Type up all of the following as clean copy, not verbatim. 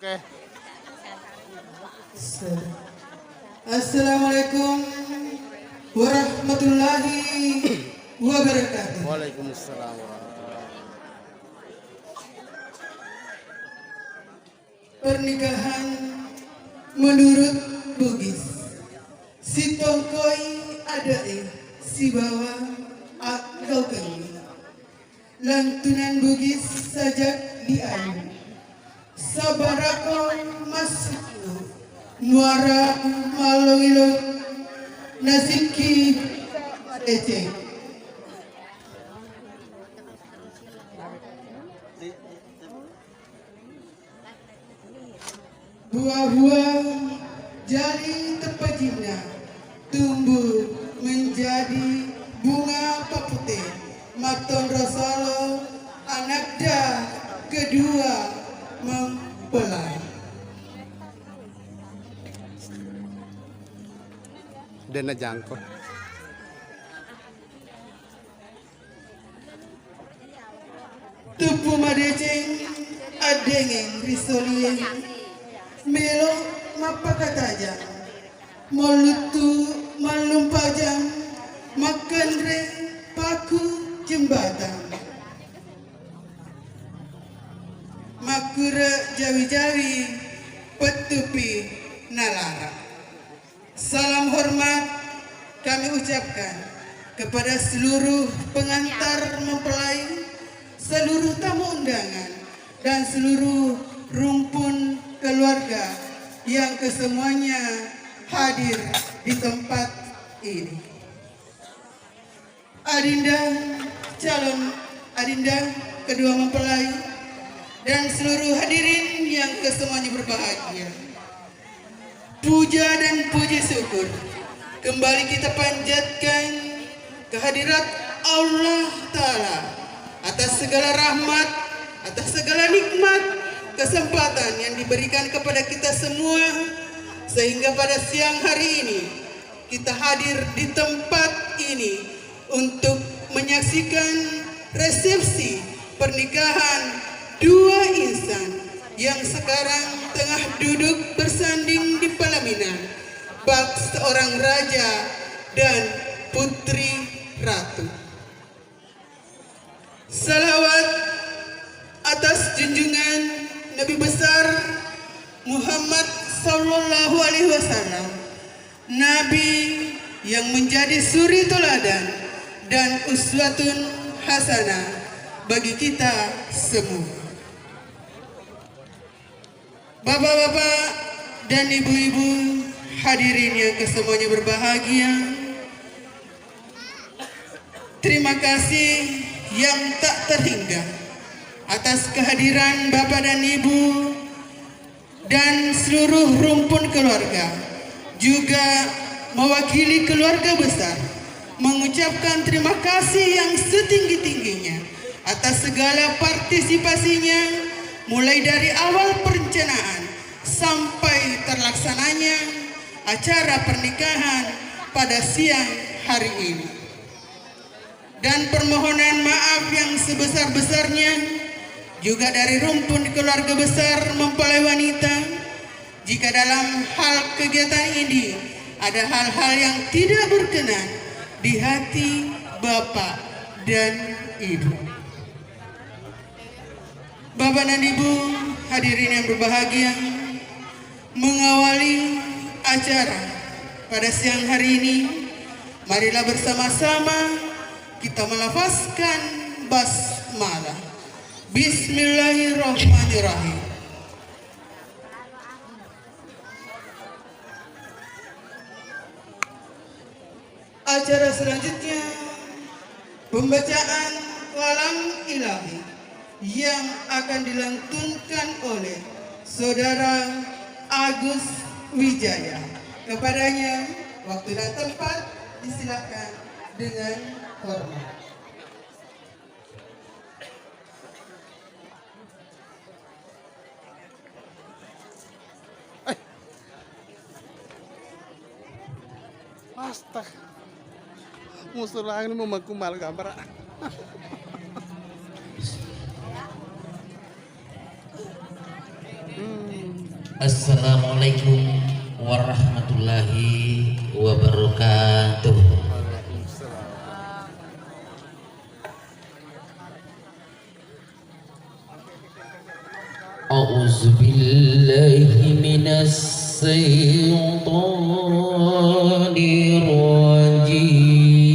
Oke. Assalamualaikum warahmatullahi wabarakatuh. Waalaikumsalam warahmatullahi. Pernikahan menurut Bugis, si tongkoi adae si bawa akal kami. Lantunan Bugis sajak diayu, sabarako masukku, muara malongilo nasibki ece. Buah-buah jadi tepajina tumbuh menjadi bunga papute maton rosalo anakda kedua mempelai. Dana jangkok. Tupu madeceng adengeng risolien melo mapakataja molutu malumpajang makan re paku jembatan makura jawi-jawi petupi nalara. Salam hormat kami ucapkan kepada seluruh pengantar mempelai, seluruh tamu undangan, dan seluruh rumpun keluarga yang kesemuanya hadir di tempat ini. Adinda, calon adinda kedua mempelai, dan seluruh hadirin yang kesemuanya berbahagia. Puja dan puji syukur kembali kita panjatkan kehadirat Allah Ta'ala atas segala rahmat, atas segala nikmat, kesempatan yang diberikan kepada kita semua, sehingga pada siang hari ini kita hadir di tempat ini untuk menyaksikan resepsi pernikahan dua insan yang sekarang tengah duduk bersanding di pelaminan bak seorang raja dan putri ratu. Salawat atas junjungan Nabi besar Muhammad Sallallahu Alaihi Wasallam, Nabi yang menjadi suri teladan dan uswatun hasanah bagi kita semua. Bapak-bapak dan ibu-ibu hadirin yang kesemuanya berbahagia, terima kasih yang tak terhingga atas kehadiran Bapak dan Ibu dan seluruh rumpun keluarga, juga mewakili keluarga besar mengucapkan terima kasih yang setinggi-tingginya atas segala partisipasinya, mulai dari awal perencanaan sampai terlaksananya acara pernikahan pada siang hari ini. Dan permohonan maaf yang sebesar-besarnya juga dari rumpun keluarga besar mempelai wanita jika dalam hal kegiatan ini ada hal-hal yang tidak berkenan di hati Bapak dan Ibu. Bapak dan Ibu hadirin yang berbahagia, mengawali acara pada siang hari ini, marilah bersama-sama kita melafazkan basmalah. Bismillahirrahmanirrahim. Acara selanjutnya pembacaan kalam ilahi yang akan dilantunkan oleh Saudara Agus Wijaya. Kepadanya waktu dan tempat disilakan dengan hormat. Astaga. Musuh langit memakumal gambar. Assalamualaikum warahmatullahi wabarakatuh. A'udzu billahi minas syaitonir rajim.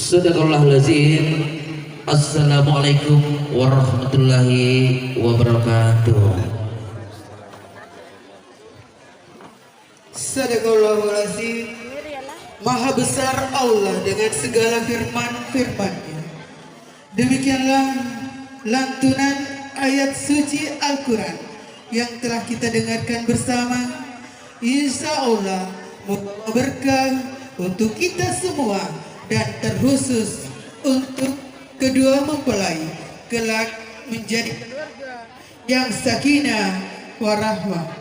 Sadaqallahul-azim. Assalamualaikum warahmatullahi wabarakatuh. Sadaqallahul azim. Maha besar Allah dengan segala firman-firman-Nya. Demikianlah lantunan ayat suci Al-Quran yang telah kita dengarkan bersama. Insya Allah membawa berkah untuk kita semua dan terkhusus untuk kedua mempelai kelak menjadi keluarga yang sakinah warahmah.